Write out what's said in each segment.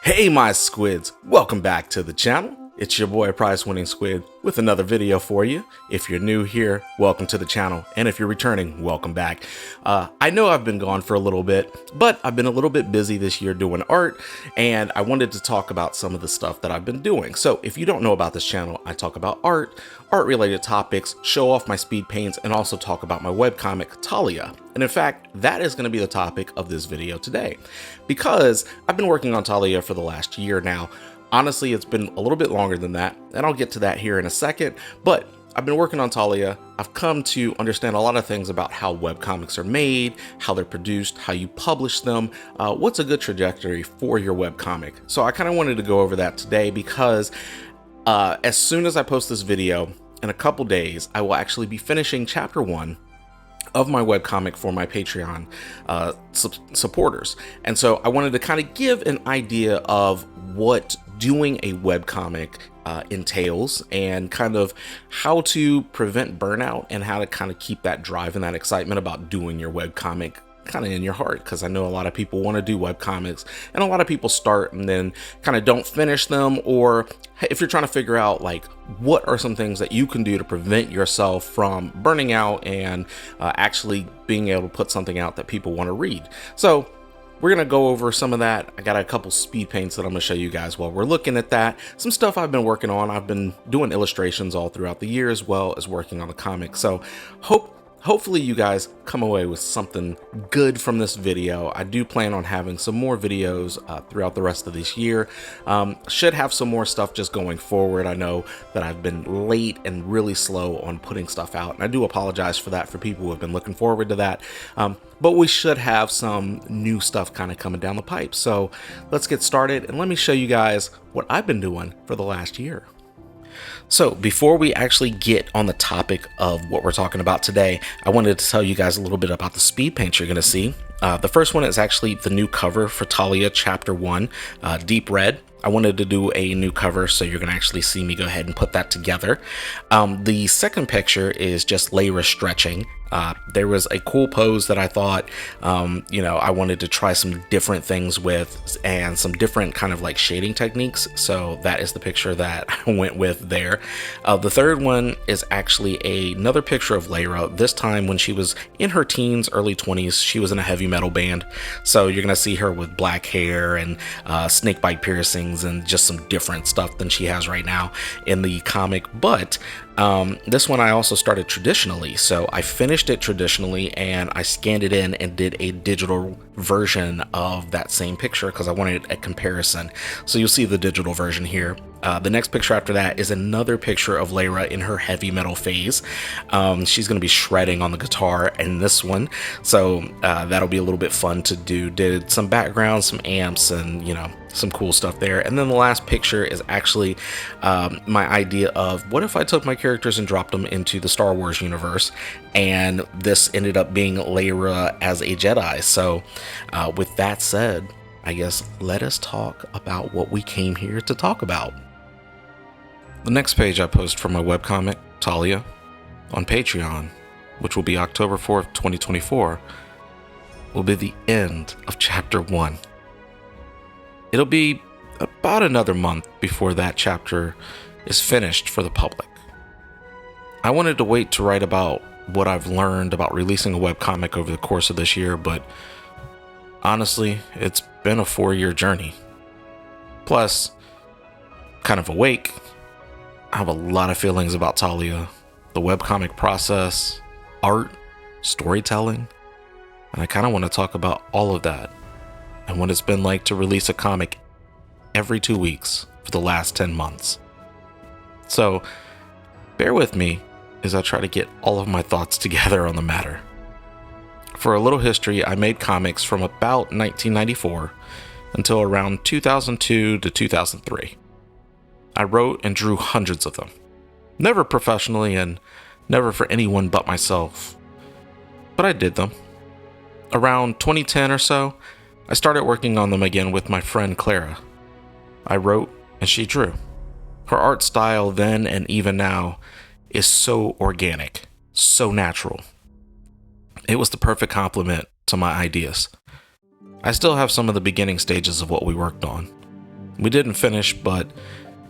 Hey my squids, welcome back to the channel. It's your boy prize-winning squid with another video for you. If you're new here, welcome to the channel, and if you're returning, welcome back. I know I've been gone for a little bit, but I've been a little bit busy this year doing art, and I wanted to talk about some of the stuff that I've been doing. So if you don't know about this channel, I talk about art-related topics, show off my speed paints, and also talk about my webcomic, Talia. And in fact, that is going to be the topic of this video today, because I've been working on Talia for the last year now. Honestly, it's been a little bit longer than that, and I'll get to that here in a second, but I've been working on Talia. I've come to understand a lot of things about how webcomics are made, how they're produced, how you publish them, what's a good trajectory for your webcomic. So I kind of wanted to go over that today because as soon as I post this video, in a couple days, I will actually be finishing chapter 1 of my webcomic for my Patreon supporters. And so I wanted to kind of give an idea of what doing a webcomic entails and kind of how to prevent burnout and how to kind of keep that drive and that excitement about doing your webcomic kind of in your heart, because I know a lot of people want to do webcomics and a lot of people start and then kind of don't finish them. Or if you're trying to figure out like what are some things that you can do to prevent yourself from burning out and actually being able to put something out that people want to read. So we're going to go over some of that. I got a couple speed paints that I'm going to show you guys while we're looking at that. Some stuff I've been working on. I've been doing illustrations all throughout the year as well as working on the comic. So hopefully you guys come away with something good from this video. I do plan on having some more videos throughout the rest of this year. Should have some more stuff just going forward. I know that I've been late and really slow on putting stuff out, and I do apologize for that for people who have been looking forward to that. But we should have some new stuff kind of coming down the pipe. So let's get started and let me show you guys what I've been doing for the last year. So before we actually get on the topic of what we're talking about today, I wanted to tell you guys a little bit about the speed paints you're going to see. The first one is actually the new cover for Talia Chapter 1, Deep Red. I wanted to do a new cover, so you're going to actually see me go ahead and put that together. The second picture is just Leira stretching. There was a cool pose that I thought, I wanted to try some different things with and some different kind of like shading techniques. So that is the picture that I went with there. The third one is actually another picture of Leira, this time when she was in her teens, early 20s. She was in a heavy metal band. So you're going to see her with black hair and snakebite piercings and just some different stuff than she has right now in the comic. But this one I also started traditionally, so I finished it traditionally and I scanned it in and did a digital version of that same picture because I wanted a comparison. So you'll see the digital version here. The next picture after that is another picture of Leira in her heavy metal phase. She's going to be shredding on the guitar in this one, so that'll be a little bit fun to do. Did some background, some amps, and some cool stuff there. And then the last picture is actually my idea of what if I took my characters and dropped them into the Star Wars universe, and this ended up being Leira as a Jedi. So with that said, I guess let us talk about what we came here to talk about. The next page I post for my webcomic, Talia, on Patreon, which will be October 4th, 2024, will be the end of Chapter 1. It'll be about another month before that chapter is finished for the public. I wanted to wait to write about what I've learned about releasing a webcomic over the course of this year, but honestly, it's been a 4-year journey. Plus, kind of awake, I have a lot of feelings about Talia, the webcomic process, art, storytelling, and I kind of want to talk about all of that and what it's been like to release a comic every 2 weeks for the last 10 months. So bear with me as I try to get all of my thoughts together on the matter. For a little history, I made comics from about 1994 until around 2002 to 2003. I wrote and drew hundreds of them, never professionally and never for anyone but myself, but I did them. Around 2010 or so, I started working on them again with my friend Clara. I wrote and she drew. Her art style then and even now is so organic, so natural. It was the perfect complement to my ideas. I still have some of the beginning stages of what we worked on. We didn't finish, but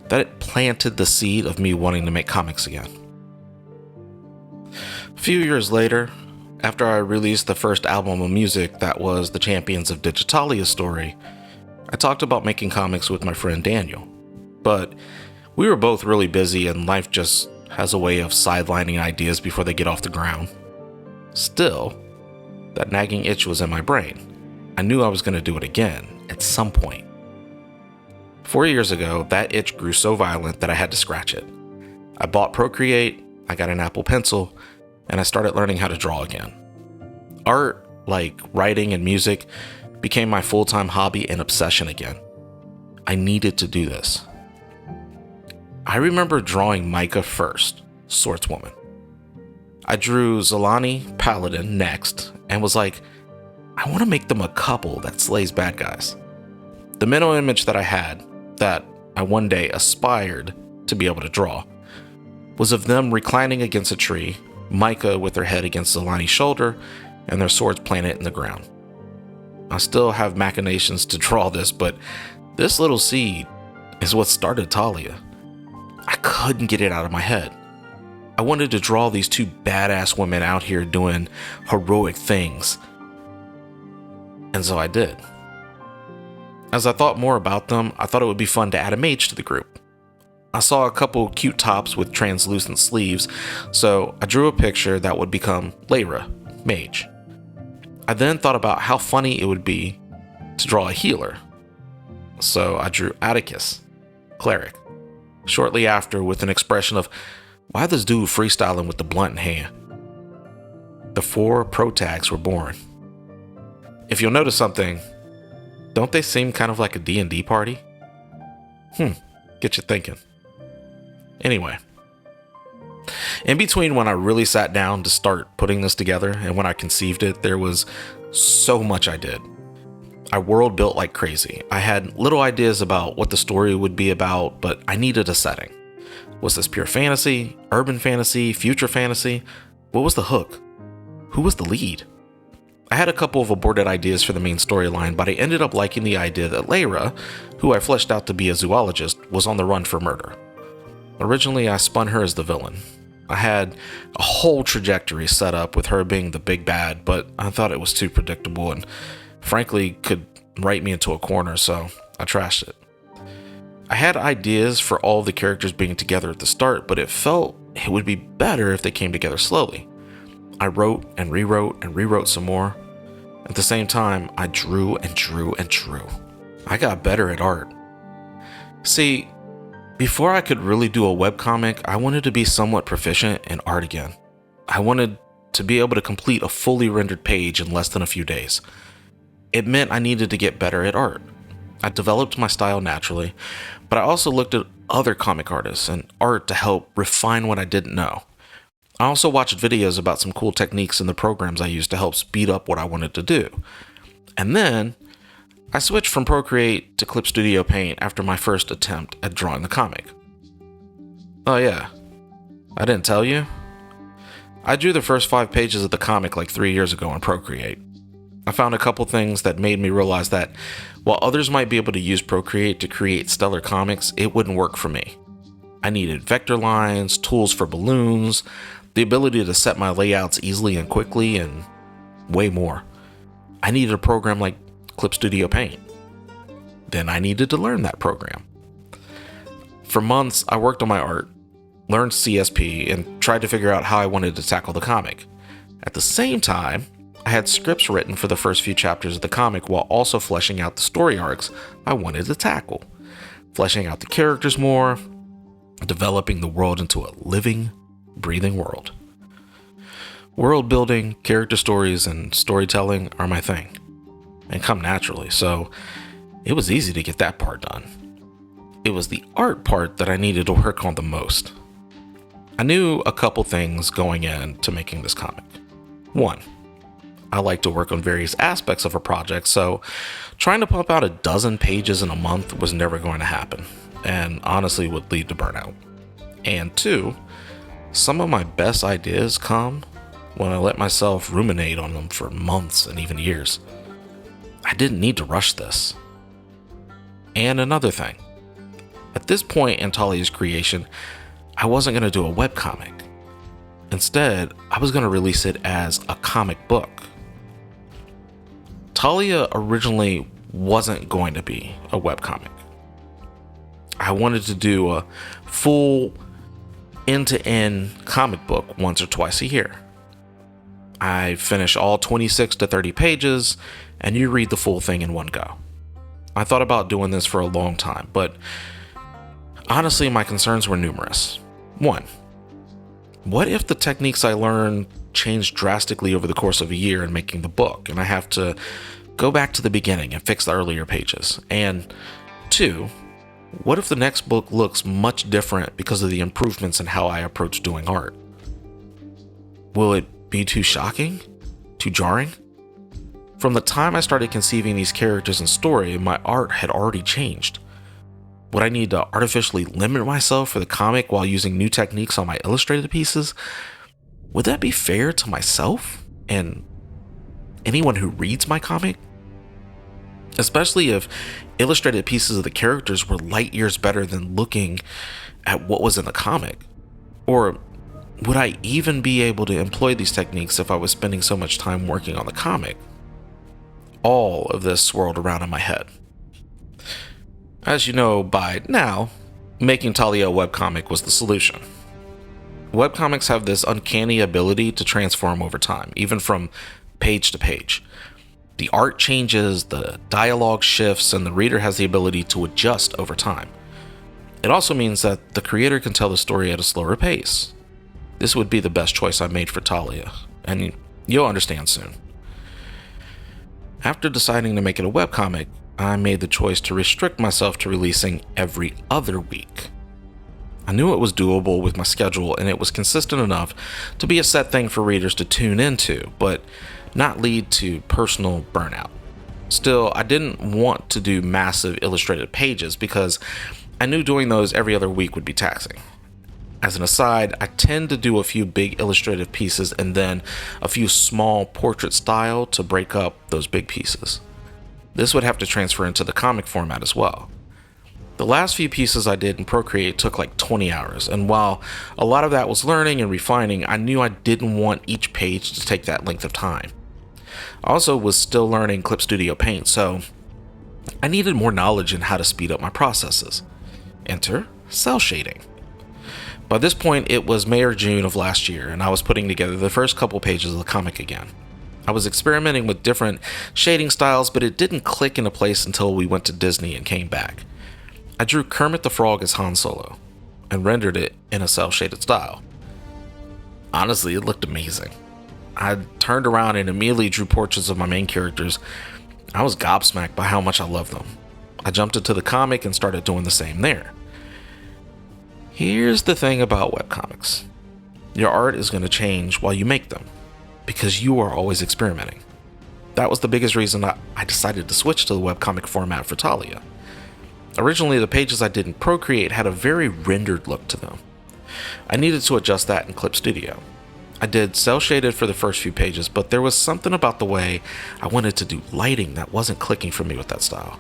that planted the seed of me wanting to make comics again. A few years later, after I released the first album of music that was the Champions of Digitalia's story, I talked about making comics with my friend Daniel. But we were both really busy, and life just has a way of sidelining ideas before they get off the ground. Still, that nagging itch was in my brain. I knew I was going to do it again at some point. 4 years ago, that itch grew so violent that I had to scratch it. I bought Procreate, I got an Apple Pencil, and I started learning how to draw again. Art, like writing and music, became my full-time hobby and obsession again. I needed to do this. I remember drawing Micah first, Swordswoman. I drew Zelani, Paladin, next, and was like, I want to make them a couple that slays bad guys. The mental image that I had, that I one day aspired to be able to draw, was of them reclining against a tree, Micah with their head against Zelani's shoulder, and their swords planted in the ground. I still have machinations to draw this, but this little seed is what started Talia. I couldn't get it out of my head. I wanted to draw these two badass women out here doing heroic things. And so I did. As I thought more about them, I thought it would be fun to add a mage to the group. I saw a couple cute tops with translucent sleeves, so I drew a picture that would become Leira, mage. I then thought about how funny it would be to draw a healer. So I drew Atticus, cleric. Shortly after, with an expression of, why this dude freestyling with the blunt in hand? The 4 pro tags were born. If you'll notice something, don't they seem kind of like a D&D party? Get you thinking. Anyway, in between when I really sat down to start putting this together and when I conceived it, there was so much I did. I world built like crazy. I had little ideas about what the story would be about, but I needed a setting. Was this pure fantasy, urban fantasy, future fantasy? What was the hook? Who was the lead? I had a couple of aborted ideas for the main storyline, but I ended up liking the idea that Leira, who I fleshed out to be a zoologist, was on the run for murder. Originally, I spun her as the villain. I had a whole trajectory set up with her being the big bad, but I thought it was too predictable and frankly could write me into a corner, so I trashed it. I had ideas for all the characters being together at the start, but it felt it would be better if they came together slowly. I wrote and rewrote some more. At the same time, I drew and drew and drew. I got better at art. See, before I could really do a webcomic, I wanted to be somewhat proficient in art again. I wanted to be able to complete a fully rendered page in less than a few days. It meant I needed to get better at art. I developed my style naturally, but I also looked at other comic artists and art to help refine what I didn't know. I also watched videos about some cool techniques in the programs I used to help speed up what I wanted to do. And then I switched from Procreate to Clip Studio Paint after my first attempt at drawing the comic. Oh yeah, I didn't tell you? I drew the first 5 pages of the comic like 3 years ago on Procreate. I found a couple things that made me realize that while others might be able to use Procreate to create stellar comics, it wouldn't work for me. I needed vector lines, tools for balloons, the ability to set my layouts easily and quickly, and way more. I needed a program like Clip Studio Paint. Then I needed to learn that program. For months, I worked on my art, learned CSP, and tried to figure out how I wanted to tackle the comic. At the same time, I had scripts written for the first few chapters of the comic while also fleshing out the story arcs I wanted to tackle, fleshing out the characters more, developing the world into a living, breathing world. World building, character stories, and storytelling are my thing, and come naturally, so it was easy to get that part done. It was the art part that I needed to work on the most. I knew a couple things going into making this comic. 1, I like to work on various aspects of a project, so trying to pump out a dozen pages in a month was never going to happen, and honestly would lead to burnout. And 2, some of my best ideas come when I let myself ruminate on them for months and even years. I didn't need to rush this. And another thing, at this point in Talia's creation, I wasn't going to do a webcomic. Instead, I was going to release it as a comic book. Talia originally wasn't going to be a webcomic. I wanted to do a full end-to-end comic book once or twice a year. I finish all 26 to 30 pages, and you read the full thing in one go. I thought about doing this for a long time, but honestly, my concerns were numerous. 1, what if the techniques I learned change drastically over the course of a year in making the book, and I have to go back to the beginning and fix the earlier pages? And 2, what if the next book looks much different because of the improvements in how I approach doing art? Will it be too shocking? Too jarring? From the time I started conceiving these characters and story, my art had already changed. Would I need to artificially limit myself for the comic while using new techniques on my illustrated pieces? Would that be fair to myself and anyone who reads my comic? Especially if illustrated pieces of the characters were light years better than looking at what was in the comic. Or would I even be able to employ these techniques if I was spending so much time working on the comic? All of this swirled around in my head. As you know by now, making Talia a webcomic was the solution. Webcomics have this uncanny ability to transform over time, even from page to page. The art changes, the dialogue shifts, and the reader has the ability to adjust over time. It also means that the creator can tell the story at a slower pace. This would be the best choice I made for Talia, and you'll understand soon. After deciding to make it a webcomic, I made the choice to restrict myself to releasing every other week. I knew it was doable with my schedule, and it was consistent enough to be a set thing for readers to tune into, but not lead to personal burnout. Still, I didn't want to do massive illustrated pages because I knew doing those every other week would be taxing. As an aside, I tend to do a few big illustrative pieces and then a few small portrait style to break up those big pieces. This would have to transfer into the comic format as well. The last few pieces I did in Procreate took like 20 hours, and while a lot of that was learning and refining, I knew I didn't want each page to take that length of time. I also was still learning Clip Studio Paint, so I needed more knowledge in how to speed up my processes. Enter cell shading. By this point, it was May or June of last year, and I was putting together the first couple pages of the comic again. I was experimenting with different shading styles, but it didn't click into place until we went to Disney and came back. I drew Kermit the Frog as Han Solo and rendered it in a cel-shaded style. Honestly, it looked amazing. I turned around and immediately drew portraits of my main characters. I was gobsmacked by how much I loved them. I jumped into the comic and started doing the same there. Here's the thing about webcomics. Your art is going to change while you make them, because you are always experimenting. That was the biggest reason I decided to switch to the webcomic format for Talia. Originally, the pages I did in Procreate had a very rendered look to them. I needed to adjust that in Clip Studio. I did cel shaded for the first few pages, but there was something about the way I wanted to do lighting that wasn't clicking for me with that style.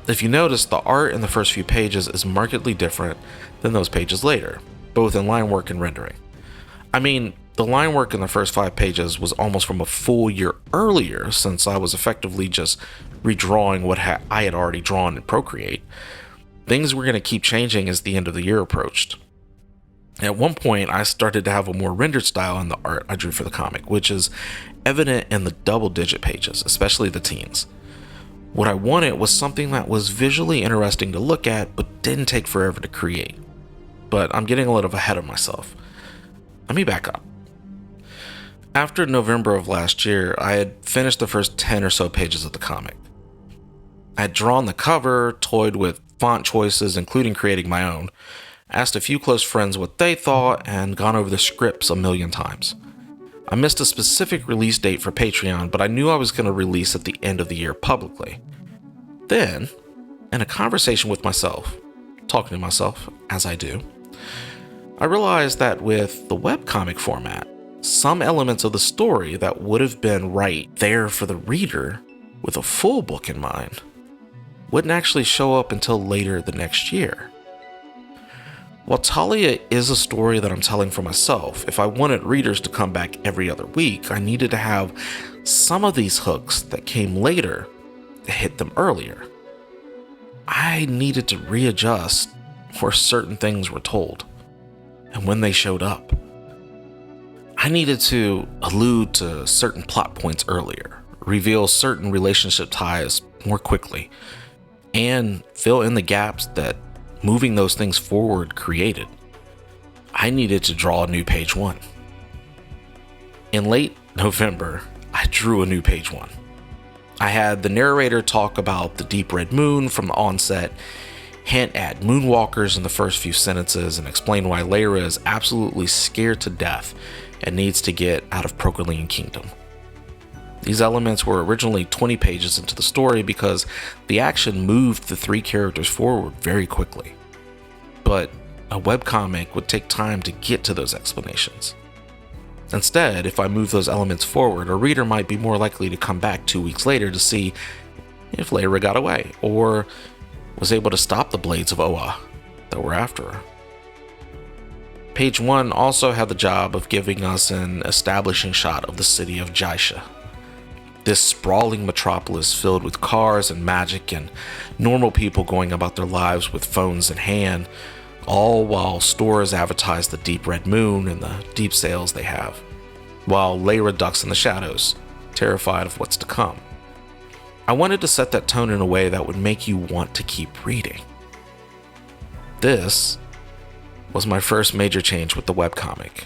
If you notice, the art in the first few pages is markedly different than those pages later, both in line work and rendering. I mean, the line work in the first 5 pages was almost from a full year earlier, since I was effectively just redrawing what I had already drawn in Procreate. Things were going to keep changing as the end of the year approached. At one point, I started to have a more rendered style in the art I drew for the comic, which is evident in the double-digit pages, especially the teens. What I wanted was something that was visually interesting to look at, but didn't take forever to create. But I'm getting a little ahead of myself. Let me back up. After November of last year, I had finished the first 10 or so pages of the comic. I had drawn the cover, toyed with font choices, including creating my own, asked a few close friends what they thought, and gone over the scripts a million times. I missed a specific release date for Patreon, but I knew I was going to release at the end of the year publicly. Then, in a conversation with myself, talking to myself, as I do, I realized that with the webcomic format, some elements of the story that would have been right there for the reader with a full book in mind wouldn't actually show up until later the next year. While Talia is a story that I'm telling for myself, if I wanted readers to come back every other week, I needed to have some of these hooks that came later to hit them earlier. I needed to readjust where certain things were told and when they showed up. I needed to allude to certain plot points earlier, reveal certain relationship ties more quickly, and fill in the gaps that moving those things forward created. I needed to draw a new page 1. In late November, I drew a new page 1. I had the narrator talk about the deep red moon from the onset, hint at moonwalkers in the first few sentences, and explain why Leira is absolutely scared to death and needs to get out of Procreate Kingdom. These elements were originally 20 pages into the story because the action moved the 3 characters forward very quickly. But a webcomic would take time to get to those explanations. Instead, if I move those elements forward, a reader might be more likely to come back 2 weeks later to see if Leira got away or was able to stop the blades of Oa that were after her. Page 1 also had the job of giving us an establishing shot of the city of Jaisha. This sprawling metropolis filled with cars and magic and normal people going about their lives with phones in hand, all while stores advertise the deep red moon and the deep sales they have, while Leira ducks in the shadows, terrified of what's to come. I wanted to set that tone in a way that would make you want to keep reading. This was my first major change with the webcomic.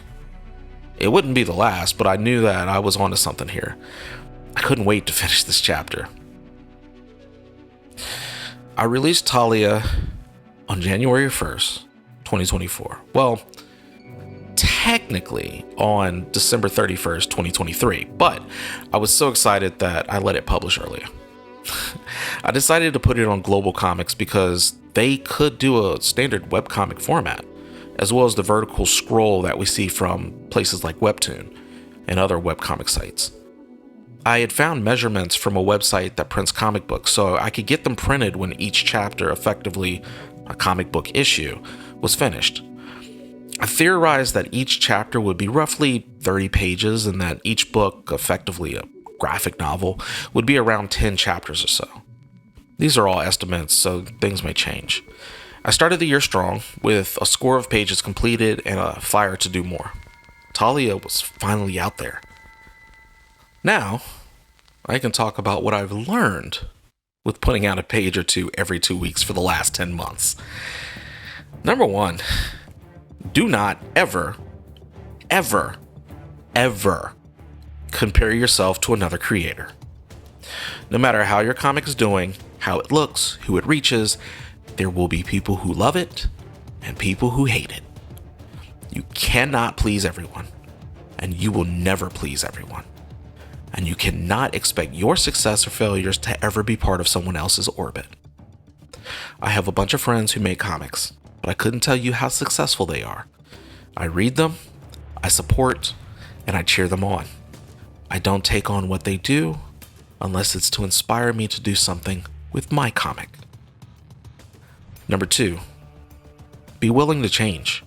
It wouldn't be the last, but I knew that I was onto something here. I couldn't wait to finish this chapter. I released Talia on January 1st, 2024. Well, technically on December 31st, 2023, but I was so excited that I let it publish earlier. I decided to put it on Global Comics because they could do a standard webcomic format, as well as the vertical scroll that we see from places like Webtoon and other webcomic sites. I had found measurements from a website that prints comic books, so I could get them printed when each chapter, effectively a comic book issue, was finished. I theorized that each chapter would be roughly 30 pages and that each book, effectively a graphic novel, would be around 10 chapters or so. These are all estimates, so things may change. I started the year strong, with a score of pages completed and a fire to do more. Talia was finally out there. Now, I can talk about what I've learned with putting out a page or two every 2 weeks for the last 10 months. Number 1, do not ever compare yourself to another creator. No matter how your comic is doing, how it looks, who it reaches, there will be people who love it and people who hate it. You cannot please everyone, and you will never please everyone. And you cannot expect your success or failures to ever be part of someone else's orbit. I have a bunch of friends who make comics, but I couldn't tell you how successful they are. I read them, I support, and I cheer them on. I don't take on what they do unless it's to inspire me to do something with my comic. Number 2, be willing to change.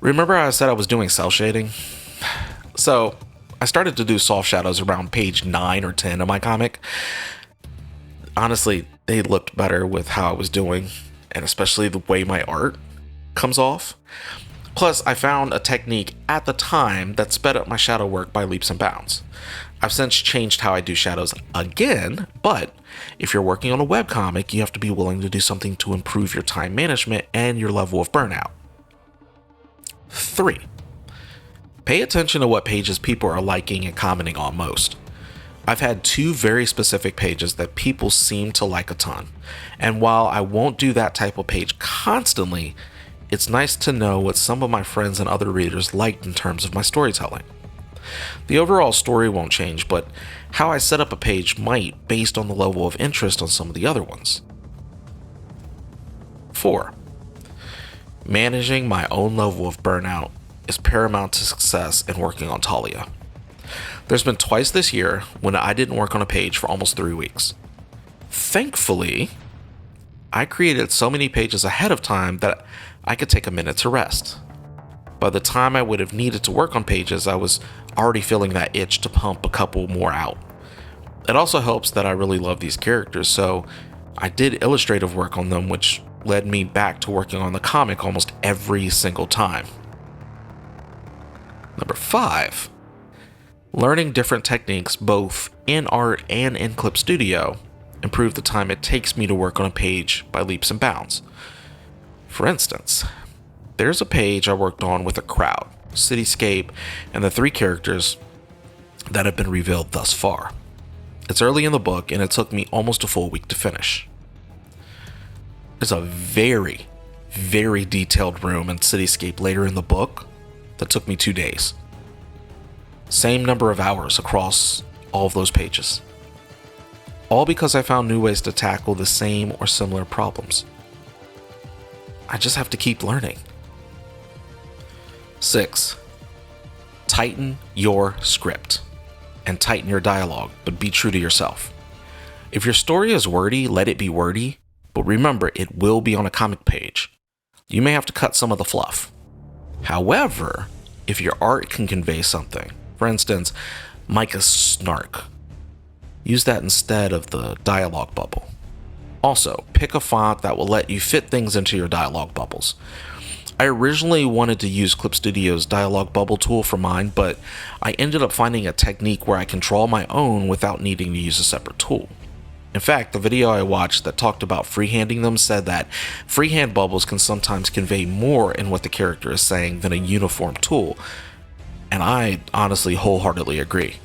Remember I said I was doing cel shading? So I started to do soft shadows around page 9 or 10 of my comic. Honestly, they looked better with how I was doing, and especially the way my art comes off. Plus, I found a technique at the time that sped up my shadow work by leaps and bounds. I've since changed how I do shadows again, but if you're working on a webcomic, you have to be willing to do something to improve your time management and your level of burnout. 3, pay attention to what pages people are liking and commenting on most. I've had 2 very specific pages that people seem to like a ton, and while I won't do that type of page constantly, it's nice to know what some of my friends and other readers liked in terms of my storytelling. The overall story won't change, but how I set up a page might based on the level of interest on some of the other ones. 4, managing my own level of burnout is paramount to success in working on Talia. There's been twice this year when I didn't work on a page for almost 3 weeks. Thankfully, I created so many pages ahead of time that I could take a minute to rest. By the time I would have needed to work on pages, I was already feeling that itch to pump a couple more out. It also helps that I really love these characters, so I did illustrative work on them, which led me back to working on the comic almost every single time. Number 5. Learning different techniques both in art and in Clip Studio improved the time it takes me to work on a page by leaps and bounds. For instance, there's a page I worked on with a crowd, cityscape, and the 3 characters that have been revealed thus far. It's early in the book, and it took me almost a full week to finish. There's a very, very detailed room and cityscape later in the book that took me 2 days. Same number of hours across all of those pages. All because I found new ways to tackle the same or similar problems. I just have to keep learning. 6. Tighten your script and tighten your dialogue, but be true to yourself. If your story is wordy, let it be wordy, but remember, it will be on a comic page. You may have to cut some of the fluff. However, if your art can convey something, for instance, Micah's snark, use that instead of the dialogue bubble. Also, pick a font that will let you fit things into your dialogue bubbles. I originally wanted to use Clip Studio's dialogue bubble tool for mine, but I ended up finding a technique where I can draw my own without needing to use a separate tool. In fact, the video I watched that talked about freehanding them said that freehand bubbles can sometimes convey more in what the character is saying than a uniform tool, and I honestly wholeheartedly agree.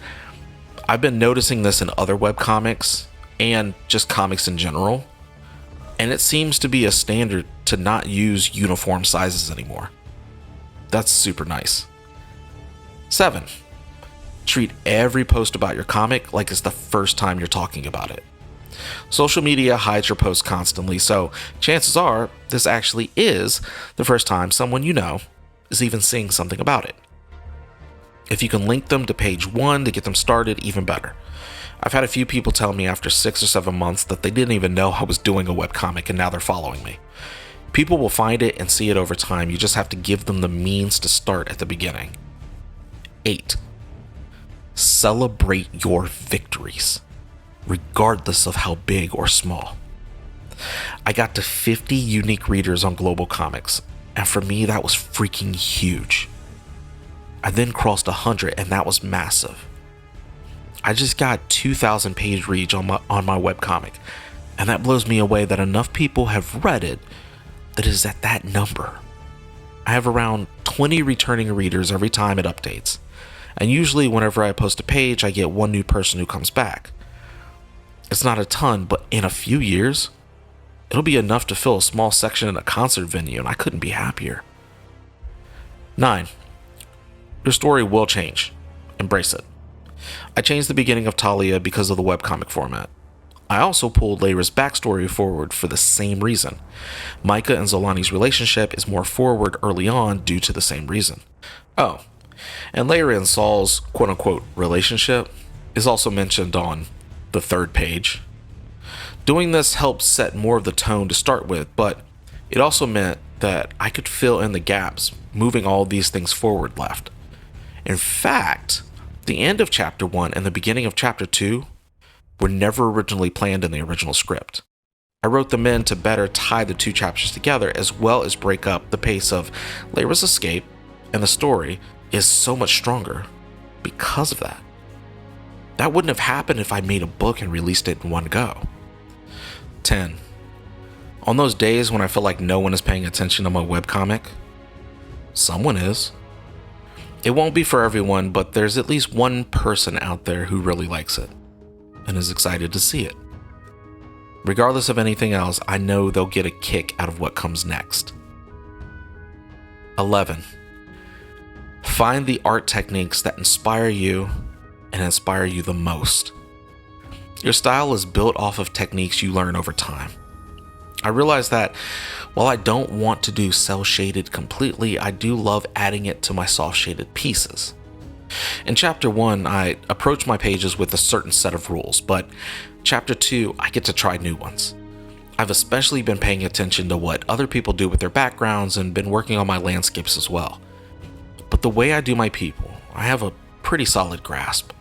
I've been noticing this in other webcomics and just comics in general, and it seems to be a standard to not use uniform sizes anymore. That's super nice. 7. Treat every post about your comic like it's the first time you're talking about it. Social media hides your posts constantly, so chances are this actually is the first time someone you know is even seeing something about it. If you can link them to page 1 to get them started, even better. I've had a few people tell me after 6 or 7 months that they didn't even know I was doing a webcomic and now they're following me. People will find it and see it over time. You just have to give them the means to start at the beginning. 8. Celebrate your victories, regardless of how big or small. I got to 50 unique readers on Global Comics, and for me that was freaking huge. I then crossed 100, and that was massive. I just got 2,000 page reach on my webcomic, and that blows me away that enough people have read it that it is at that number. I have around 20 returning readers every time it updates, and usually whenever I post a page, I get one new person who comes back. It's not a ton, but in a few years, it'll be enough to fill a small section in a concert venue, and I couldn't be happier. 9. Your story will change. Embrace it. I changed the beginning of Talia because of the webcomic format. I also pulled Leira's backstory forward for the same reason. Micah and Zolani's relationship is more forward early on due to the same reason. Oh, and Leira and Saul's quote-unquote relationship is also mentioned on the 3rd page. Doing this helped set more of the tone to start with, but it also meant that I could fill in the gaps, moving all these things forward left. In fact, the end of chapter 1 and the beginning of chapter 2 were never originally planned in the original script. I wrote them in to better tie the 2 chapters together, as well as break up the pace of Leira's escape, and the story is so much stronger because of that. That wouldn't have happened if I made a book and released it in one go. 10. On those days when I feel like no one is paying attention to my webcomic, someone is. It won't be for everyone, but there's at least one person out there who really likes it and is excited to see it. Regardless of anything else, I know they'll get a kick out of what comes next. 11. Find the art techniques that inspire you and inspire you the most. Your style is built off of techniques you learn over time. I realize that while I don't want to do cell shaded completely, I do love adding it to my soft shaded pieces. In chapter 1, I approach my pages with a certain set of rules, but chapter 2, I get to try new ones. I've especially been paying attention to what other people do with their backgrounds and been working on my landscapes as well. But the way I do my people, I have a pretty solid grasp.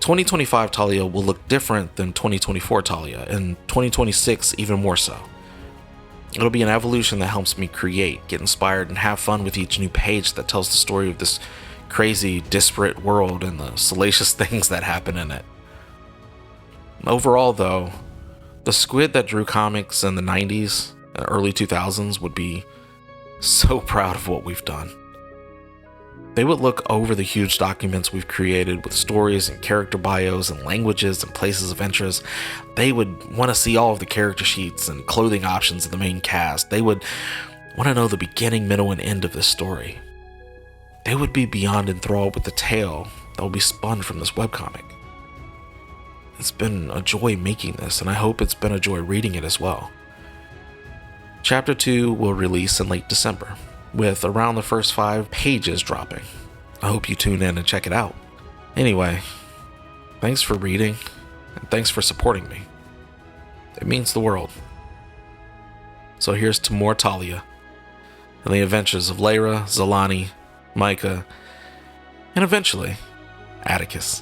2025 Talia will look different than 2024 Talia, and 2026 even more so. It'll be an evolution that helps me create, get inspired, and have fun with each new page that tells the story of this crazy, disparate world and the salacious things that happen in it. Overall, though, the squid that drew comics in the 90s, early 2000s would be so proud of what we've done. They would look over the huge documents we've created with stories and character bios and languages and places of interest. They would want to see all of the character sheets and clothing options of the main cast. They would want to know the beginning, middle, and end of this story. They would be beyond enthralled with the tale that will be spun from this webcomic. It's been a joy making this, and I hope it's been a joy reading it as well. Chapter 2 will release in late December, with around the first 5 pages dropping. I hope you tune in and check it out. Anyway, thanks for reading, and thanks for supporting me. It means the world. So here's to more Talia, and the adventures of Leira, Zalani, Micah, and eventually, Atticus.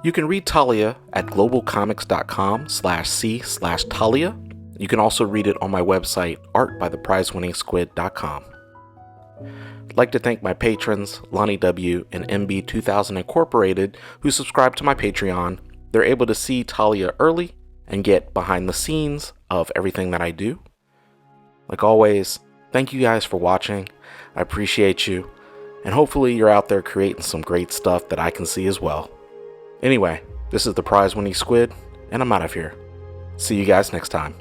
You can read Talia at globalcomics.com/c/Talia. You can also read it on my website, artbytheprizeWinningSquid.com. I'd like to thank my patrons, Lonnie W. and MB2000 Incorporated, who subscribe to my Patreon. They're able to see Talia early and get behind the scenes of everything that I do. Like always, thank you guys for watching. I appreciate you. And hopefully you're out there creating some great stuff that I can see as well. Anyway, this is the Prize Winning Squid, and I'm out of here. See you guys next time.